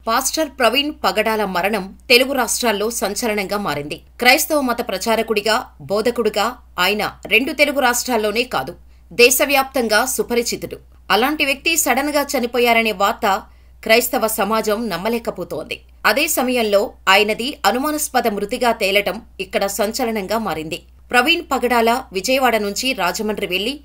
Pastor Praveen పగడాల మరణం తెలుగు రాష్ట్రాల్లో సంచలనంగా మారింది. క్రైస్తవ మత ప్రచారకుడిగా, బోధకుడిగా ఆయన 2 తెలుగు రాష్ట్రాల్లోనే కాదు, దేశవ్యాప్తంగా సుపరిచితుడు. అలాంటి వ్యక్తి సడన్ గా చనిపోయారనే వార్త క్రైస్తవ సమాజం నమ్మలేకపోతోంది. అదే సమయంలో ఆయనది అనుమానాస్పద మృతిగా తేలటం ఇక్కడ సంచలనంగా మారింది. ప్రవీణ్ పగడాల విజయవాడ నుంచి రాజమండ్రి వెళ్లి,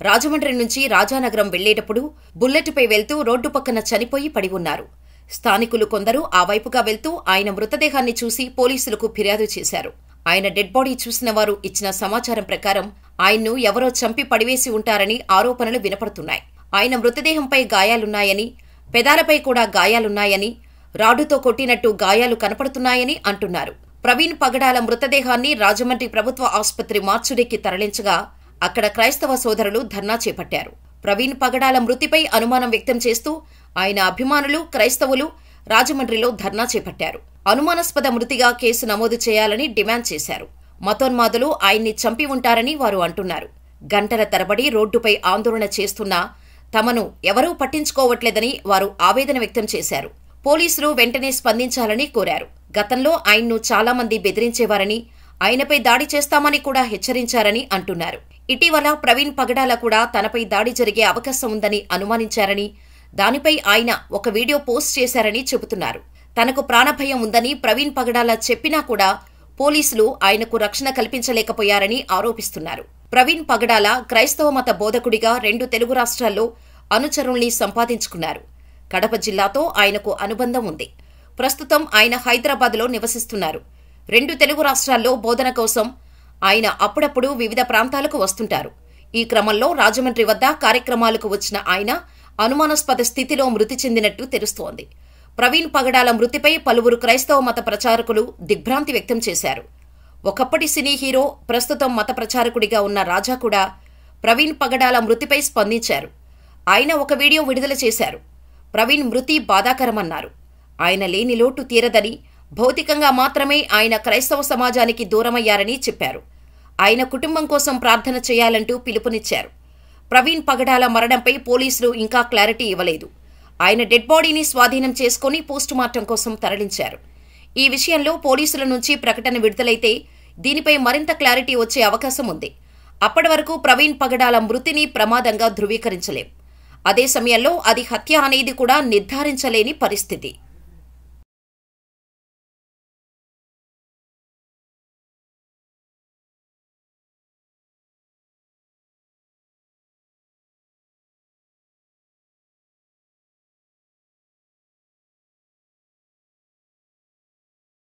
రాజమండ్రి నుంచి రాజానగరం వెళ్లేటప్పుడు బుల్లెట్పై వెళ్తూ రోడ్డు పక్కన చనిపోయి పడి ఉన్నారు. స్థానికులు కొందరు ఆ వైపుగా వెళ్తూ ఆయన మృతదేహాన్ని చూసి పోలీసులకు ఫిర్యాదు చేశారు. ఆయన డెడ్ బాడీ చూసిన వారు ఇచ్చిన సమాచారం ప్రకారం ఆయన్ను ఎవరో చంపి పడివేసి ఉంటారని ఆరోపణలు వినపడుతున్నాయి. ఆయన మృతదేహంపై గాయాలున్నాయని, పెదాలపై కూడా గాయాలున్నాయని, రాడుతో కొట్టినట్టు గాయాలు కనపడుతున్నాయని అంటున్నారు. ప్రవీణ్ పగడాల మృతదేహాన్ని రాజమండ్రి ప్రభుత్వ ఆసుపత్రి మార్చురీకి తరలించగా అక్కడ క్రైస్తవ సోదరులు ధర్నా చేపట్టారు. ప్రవీణ్ పగడాల మృతిపై అనుమానం వ్యక్తం చేస్తూ ఆయన అభిమానులు, క్రైస్తవులు రాజమండ్రిలో ధర్నా చేపట్టారు. అనుమానాస్పద మృతిగా కేసు నమోదు చేయాలని డిమాండ్ చేశారు. మతోన్మాదులు ఆయన్ని చంపి ఉంటారని వారు అంటున్నారు. గంటల తరబడి రోడ్డుపై ఆందోళన చేస్తున్నా తమను ఎవరూ పట్టించుకోవట్లేదని వారు ఆవేదన వ్యక్తం చేశారు. పోలీసులు వెంటనే స్పందించాలని కోరారు. గతంలో ఆయన్ను చాలా మంది బెదిరించేవారని, ఆయనపై దాడి చేస్తామని కూడా హెచ్చరించారని అంటున్నారు. ఇటీవల ప్రవీణ్ పగడాల కూడా తనపై దాడి జరిగే అవకాశం ఉందని అనుమానించారని, దానిపై ఆయన ఒక వీడియో పోస్ట్ చేశారని చెబుతున్నారు. తనకు ప్రాణభయం ఉందని ప్రవీణ్ పగడాల చెప్పినా కూడా పోలీసులు ఆయనకు రక్షణ కల్పించలేకపోయారని ఆరోపిస్తున్నారు. ప్రవీణ్ పగడాల క్రైస్తవ మత బోధకుడిగా 2 తెలుగు రాష్ట్రాల్లో అనుచరుల్ని సంపాదించుకున్నారు. కడప జిల్లాతో ఆయనకు అనుబంధం ఉంది. ప్రస్తుతం ఆయన హైదరాబాద్లో నివసిస్తున్నారు. 2 తెలుగు రాష్ట్రాల్లో బోధన కోసం ఆయన అప్పుడప్పుడు వివిధ ప్రాంతాలకు వస్తుంటారు. ఈ క్రమంలో రాజమండ్రి వద్ద కార్యక్రమాలకు వచ్చిన ఆయన అనుమానాస్పద స్థితిలో మృతి చెందినట్టు తెలుస్తోంది. ప్రవీణ్ పగడాల మృతిపై పలువురు క్రైస్తవ మత ప్రచారకులు దిగ్భ్రాంతి వ్యక్తం చేశారు. ఒకప్పటి సినీ హీరో, ప్రస్తుతం మత ప్రచారకుడిగా ఉన్న రాజా కూడా ప్రవీణ్ పగడాల మృతిపై స్పందించారు. ఆయన ఒక వీడియో విడుదల చేశారు. ప్రవీణ్ మృతి బాధాకరమన్నారు. ఆయన లేని లోటు తీరదని, భౌతికంగా మాత్రమే ఆయన క్రైస్తవ సమాజానికి దూరమయ్యారని చెప్పారు. ఆయన కుటుంబం కోసం ప్రార్థన చేయాలంటూ పిలుపునిచ్చారు. ప్రవీణ్ పగడాల మరణంపై పోలీసులు ఇంకా క్లారిటీ ఇవ్వలేదు. ఆయన డెడ్ బాడీని స్వాధీనం చేసుకుని పోస్టుమార్టం కోసం తరలించారు. ఈ విషయంలో పోలీసుల నుంచి ప్రకటన విడుదలైతే దీనిపై మరింత క్లారిటీ వచ్చే అవకాశం ఉంది. అప్పటి వరకు ప్రవీణ్ పగడాల మృతిని ప్రమాదంగా ధృవీకరించలేం. అదే సమయంలో అది హత్య అనేది కూడా నిర్ధారించలేని పరిస్థితి.